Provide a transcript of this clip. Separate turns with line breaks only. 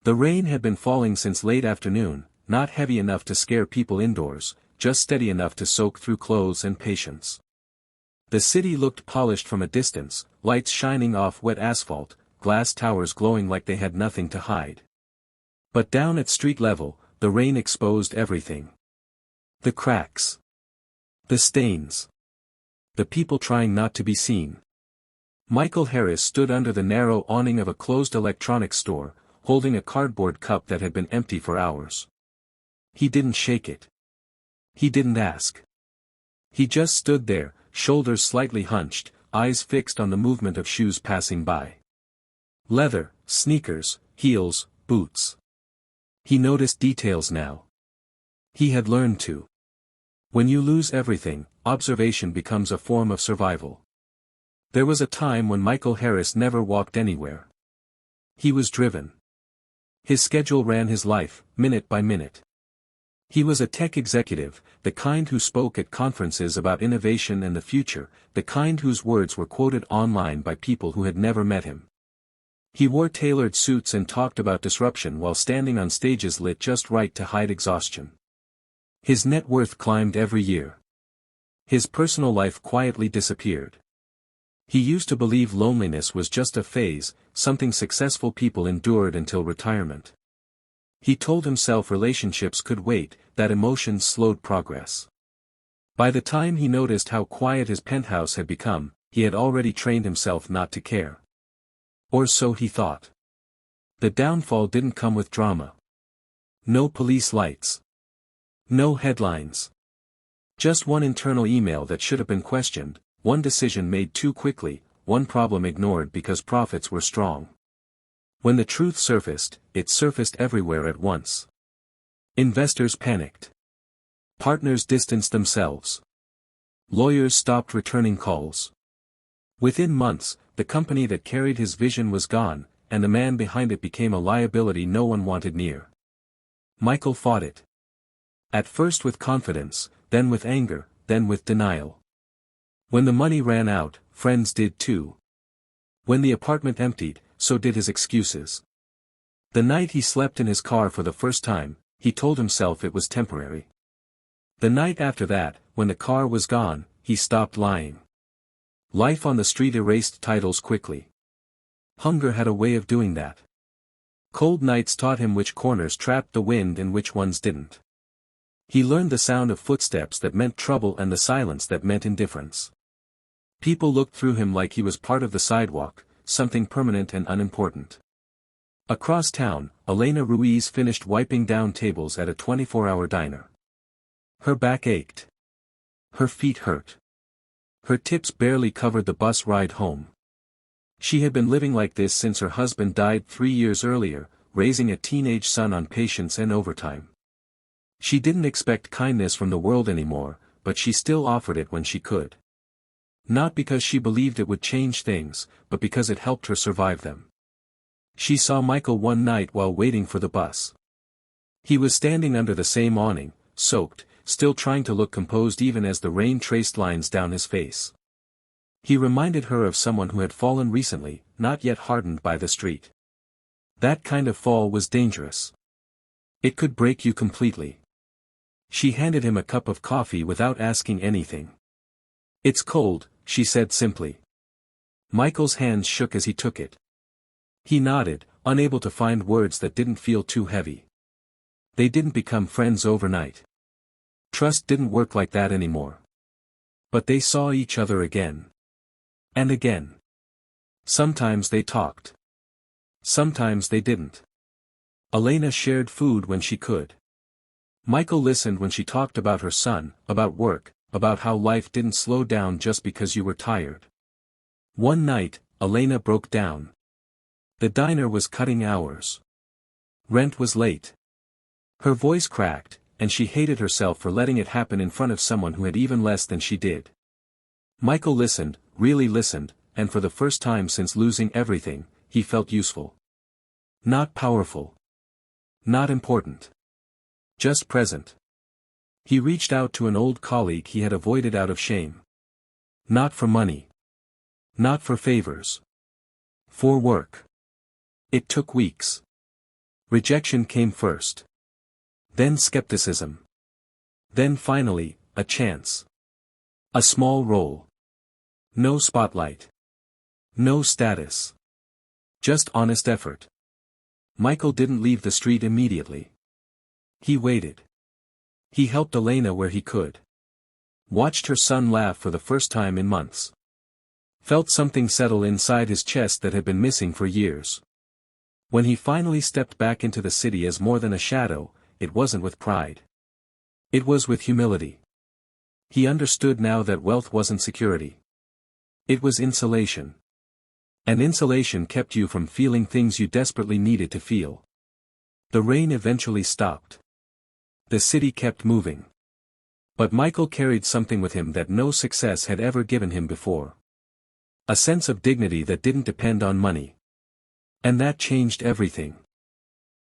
The rain had been falling since late afternoon, not heavy enough to scare people indoors, just steady enough to soak through clothes and patience. The city looked polished from a distance, lights shining off wet asphalt, glass towers glowing like they had nothing to hide. But down at street level, the rain exposed everything. The cracks. The stains. The people trying not to be seen. Michael Harris stood under the narrow awning of a closed electronics store, holding a cardboard cup that had been empty for hours. He didn't shake it. He didn't ask. He just stood there, shoulders slightly hunched, eyes fixed on the movement of shoes passing by. Leather, sneakers, heels, boots. He noticed details now. He had learned to. When you lose everything, observation becomes a form of survival. There was a time when Michael Harris never walked anywhere. He was driven. His schedule ran his life, minute by minute. He was a tech executive, the kind who spoke at conferences about innovation and the future, the kind whose words were quoted online by people who had never met him. He wore tailored suits and talked about disruption while standing on stages lit just right to hide exhaustion. His net worth climbed every year. His personal life quietly disappeared. He used to believe loneliness was just a phase, something successful people endured until retirement. He told himself relationships could wait, that emotions slowed progress. By the time he noticed how quiet his penthouse had become, he had already trained himself not to care. Or so he thought. The downfall didn't come with drama. No police lights. No headlines. Just one internal email that should have been questioned, one decision made too quickly, one problem ignored because profits were strong. When the truth surfaced, it surfaced everywhere at once. Investors panicked. Partners distanced themselves. Lawyers stopped returning calls. Within months, the company that carried his vision was gone, and the man behind it became a liability no one wanted near. Michael fought it. At first with confidence, then with anger, then with denial. When the money ran out, friends did too. When the apartment emptied, so did his excuses. The night he slept in his car for the first time, he told himself it was temporary. The night after that, when the car was gone, he stopped lying. Life on the street erased titles quickly. Hunger had a way of doing that. Cold nights taught him which corners trapped the wind and which ones didn't. He learned the sound of footsteps that meant trouble and the silence that meant indifference. People looked through him like he was part of the sidewalk, something permanent and unimportant. Across town, Elena Ruiz finished wiping down tables at a 24-hour diner. Her back ached. Her feet hurt. Her tips barely covered the bus ride home. She had been living like this since her husband died 3 years earlier, raising a teenage son on patience and overtime. She didn't expect kindness from the world anymore, but she still offered it when she could. Not because she believed it would change things, but because it helped her survive them. She saw Michael one night while waiting for the bus. He was standing under the same awning, soaked, still trying to look composed even as the rain traced lines down his face. He reminded her of someone who had fallen recently, not yet hardened by the street. That kind of fall was dangerous. It could break you completely. She handed him a cup of coffee without asking anything. "It's cold," she said simply. Michael's hands shook as he took it. He nodded, unable to find words that didn't feel too heavy. They didn't become friends overnight. Trust didn't work like that anymore. But they saw each other again. And again. Sometimes they talked. Sometimes they didn't. Elena shared food when she could. Michael listened when she talked about her son, about work, about how life didn't slow down just because you were tired. One night, Elena broke down. The diner was cutting hours. Rent was late. Her voice cracked, and she hated herself for letting it happen in front of someone who had even less than she did. Michael listened, really listened, and for the first time since losing everything, he felt useful. Not powerful. Not important. Just present. He reached out to an old colleague he had avoided out of shame. Not for money. Not for favors. For work. It took weeks. Rejection came first. Then skepticism. Then finally, a chance. A small role. No spotlight. No status. Just honest effort. Michael didn't leave the street immediately. He waited. He helped Elena where he could. Watched her son laugh for the first time in months. Felt something settle inside his chest that had been missing for years. When he finally stepped back into the city as more than a shadow, it wasn't with pride. It was with humility. He understood now that wealth wasn't security. It was insulation. And insulation kept you from feeling things you desperately needed to feel. The rain eventually stopped. The city kept moving. But Michael carried something with him that no success had ever given him before. A sense of dignity that didn't depend on money. And that changed everything.